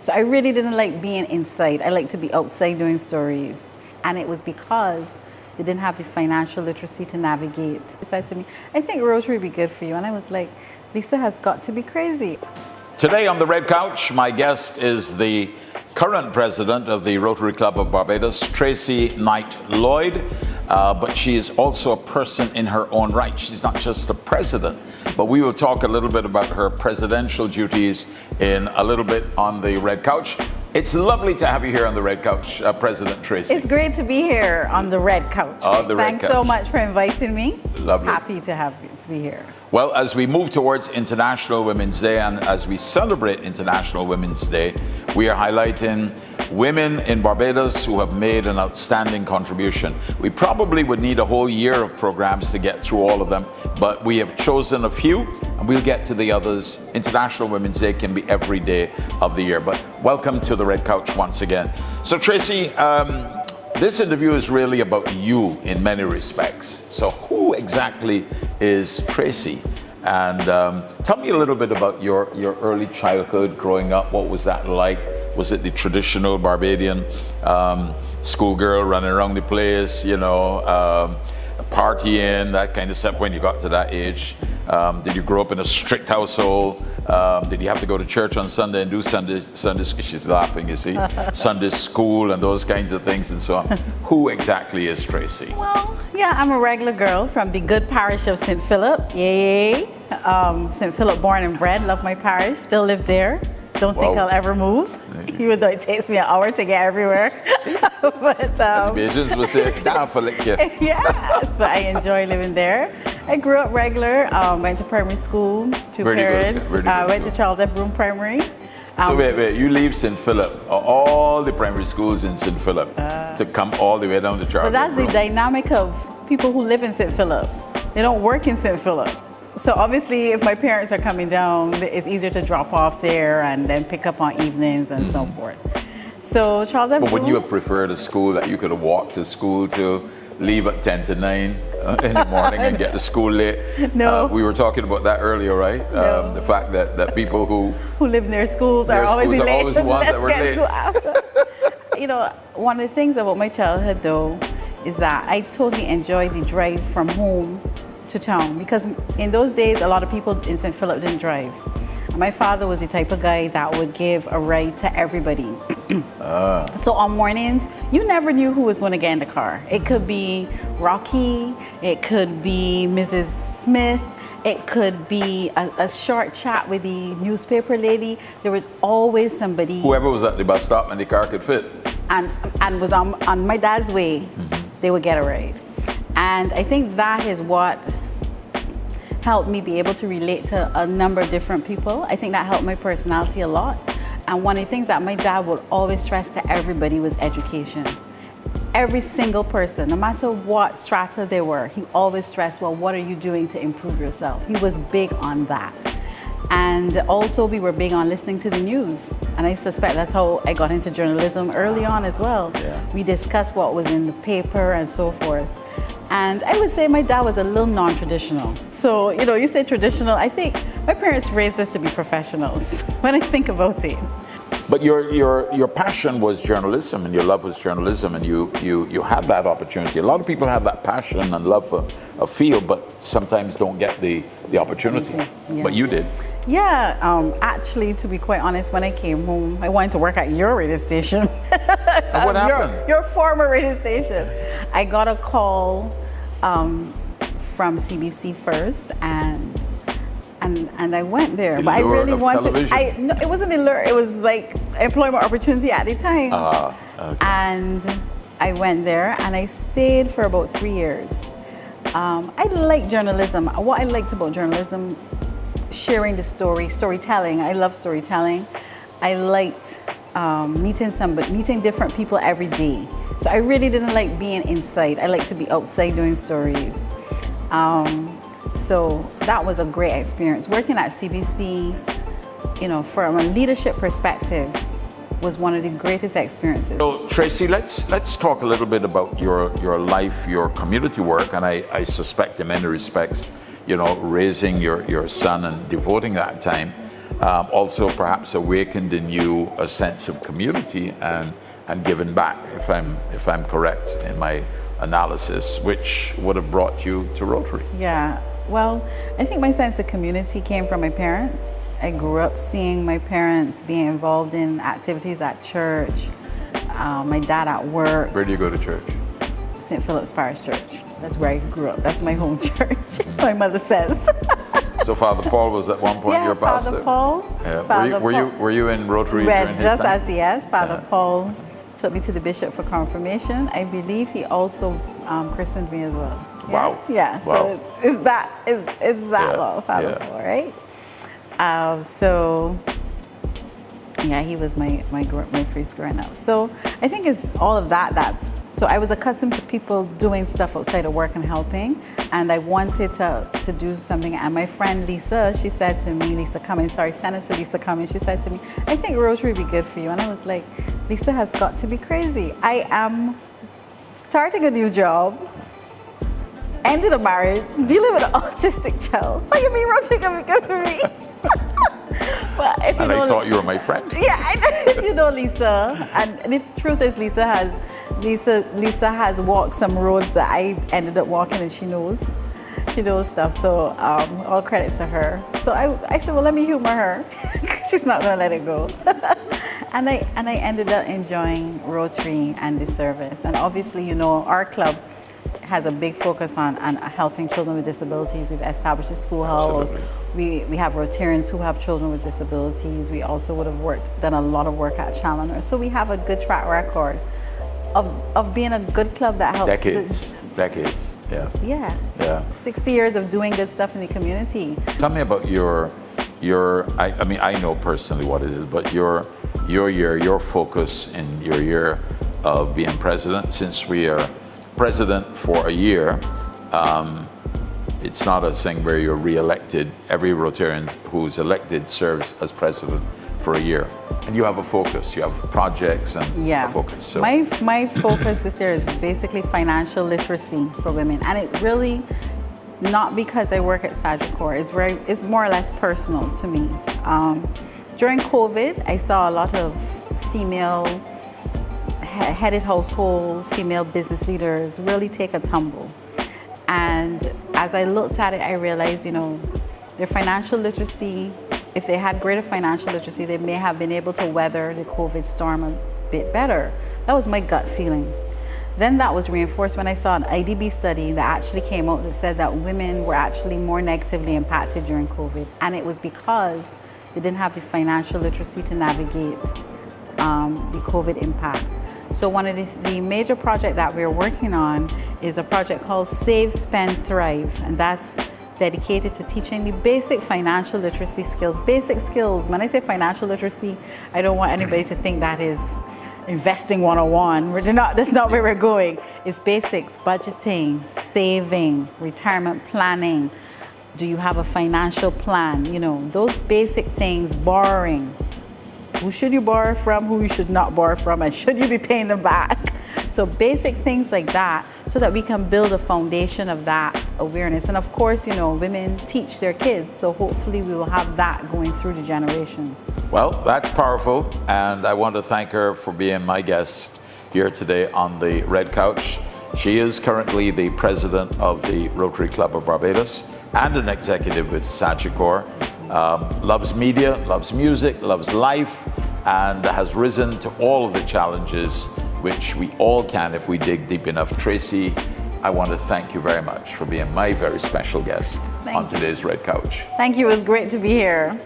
So I really didn't like being inside. I like to be outside doing stories. And it was because they didn't have the financial literacy to navigate. They said to me, I think Rotary would be good for you. And I was like, Lisa has got to be crazy. Today on the Red Couch, my guest is the current president of the Rotary Club of Barbados, Tracy Knight-Lloyd, but she is also a person in her own right. She's not just the president, but we will talk a little bit about her presidential duties in a little bit on the Red Couch. It's lovely to have you here on the Red Couch, President Tracy. It's great to be here on the Red Couch. Thanks so much for inviting me. Lovely. Happy to have you to be here. Well, as we move towards International Women's Day and as we celebrate International Women's Day, we are highlighting women in Barbados who have made an outstanding contribution. We probably would need a whole year of programs to get through all of them, but we have chosen a few and we'll get to the others. International Women's Day can be every day of the year, but welcome to the Red Couch once again. So Tracy, this interview is really about you in many respects. So who exactly is Tracy? And tell me a little bit about your early childhood growing up. What was that like? Was it the traditional Barbadian schoolgirl running around the place, partying, that kind of stuff when you got to that age? Did you grow up in a strict household? Did you have to go to church on Sunday and do Sunday? She's laughing, you see, Sunday school and those kinds of things and so on. Who exactly is Tracy? Well, yeah, I'm a regular girl from the good parish of St. Philip. Yay! St. Philip, born and bred. Love my parish. Still live there. Don't think I'll ever move, even though it takes me an hour to get everywhere. But as the Asians would say, down for lick you. Yeah, so I enjoy living there. I grew up regular, went to primary school, two parents. Went to Charles F. Broome Primary. So wait, you leave St. Philip, all the primary schools in St. Philip, to come all the way down to Charles F. Broome. But that's the dynamic of people who live in St. Philip. They don't work in St. Philip. So obviously, if my parents are coming down, it's easier to drop off there and then pick up on evenings and so forth. So Charles F. But wouldn't you have preferred a school that you could have walked to school to, leave at 10 to 9 in the morning and get to school late? No. We were talking about that earlier, right? No. The fact that people who live near schools are always late. Always the ones that were late. One of the things about my childhood, though, is that I totally enjoyed the drive from home to town, because in those days a lot of people in St. Philip didn't drive. My father was the type of guy that would give a ride to everybody. So on mornings, you never knew who was going to get in the car. It could be Rocky, it could be Mrs. Smith, it could be a short chat with the newspaper lady. There was always somebody. Whoever was at the bus stop and the car could fit. And was on my dad's way, they would get a ride. And I think that is what helped me be able to relate to a number of different people. I think that helped my personality a lot. And one of the things that my dad would always stress to everybody was education. Every single person, no matter what strata they were, he always stressed, well, what are you doing to improve yourself? He was big on that. And also we were big on listening to the news. And I suspect that's how I got into journalism early on as well. Yeah. We discussed what was in the paper and so forth. And I would say my dad was a little non-traditional. So, you say traditional, I think my parents raised us to be professionals when I think about it. But your passion was journalism and your love was journalism, and you had that opportunity. A lot of people have that passion and love for a field, but sometimes don't get the opportunity. Yeah. But you did. Yeah, actually, to be quite honest, when I came home, I wanted to work at your radio station. What happened? Your former radio station. I got a call from CBC first, and I went there. But I really wanted. No, it wasn't a lure. It was like employment opportunity at the time. Okay. And I went there, and I stayed for about 3 years. I like journalism. What I liked about journalism, sharing the storytelling. I love storytelling. I liked meeting different people every day. So I really didn't like being inside. I like to be outside doing stories. So that was a great experience. Working at CBC, from a leadership perspective, was one of the greatest experiences. So Tracy, let's talk a little bit about your life, your community work, and I suspect in many respects, raising your son and devoting that time. also perhaps awakened in you a sense of community and given back, if I'm correct in my analysis, which would have brought you to Rotary. Yeah, well, I think my sense of community came from my parents. I grew up seeing my parents being involved in activities at church, my dad at work. Where do you go to church? St. Philip's Parish Church. That's where I grew up. That's my home church, my mother says. So Father Paul was at one point your pastor? Father Paul. Yeah. Were you in Rotary yes, during his just time? as yes, Father Paul took me to the bishop for confirmation. I believe he also christened me as well. Yeah? Wow. Yeah. Wow. So it's that long, Father Paul, right? So yeah, he was my priest growing up. So I think it's all of that. So I was accustomed to people doing stuff outside of work and helping, and I wanted to do something. And my friend Lisa, she said to me, Senator Lisa Cummings, she said to me, I think Rotary would be good for you. And I was like, Lisa has got to be crazy. I am starting a new job, ended a marriage, dealing with an autistic child. What do you mean Rotary can be good for me? But if you and know, I thought you were my friend. Yeah, if you know Lisa, and the truth is Lisa has walked some roads that I ended up walking, and she knows stuff. So all credit to her. So I said, well, let me humor her. She's not gonna let it go. and I ended up enjoying Rotary and the service. And obviously, our club has a big focus on helping children with disabilities. We've established a schoolhouse. We have Rotarians who have children with disabilities. We also would have done a lot of work at Challoner. So we have a good track record of being a good club that helps. Decades, yeah. Yeah. 60 years of doing good stuff in the community. Tell me about I mean, I know personally what it is, but your focus in your year of being president. Since we are president for a year, it's not a thing where you're re-elected. Every Rotarian who's elected serves as president for a year. And you have a focus, you have projects and a focus. So. My focus this year is basically financial literacy for women. And it really, not because I work at Sagicor, it's more or less personal to me. During COVID, I saw a lot of female headed households, female business leaders really take a tumble. And as I looked at it, I realized, their financial literacy, if they had greater financial literacy, they may have been able to weather the COVID storm a bit better. That was my gut feeling. Then that was reinforced when I saw an IDB study that actually came out that said that women were actually more negatively impacted during COVID. And it was because they didn't have the financial literacy to navigate the COVID impact. So one of the major projects that we're working on is a project called Save, Spend, Thrive. And that's dedicated to teaching the basic financial literacy skills. Basic skills. When I say financial literacy, I don't want anybody to think that is investing 101. That's not where we're going. It's basics, budgeting, saving, retirement planning. Do you have a financial plan? Those basic things, borrowing. Who should you borrow from, who you should not borrow from, and should you be paying them back? So basic things like that, so that we can build a foundation of that awareness. And of course, women teach their kids, so hopefully we will have that going through the generations. Well, that's powerful, and I want to thank her for being my guest here today on the Red Couch. She is currently the president of the Rotary Club of Barbados and an executive with Sagicor. Loves media, loves music, loves life, and has risen to all of the challenges which we all can if we dig deep enough. Tracy, I want to thank you very much for being my very special guest on today's Red Couch. Thank you. It was great to be here.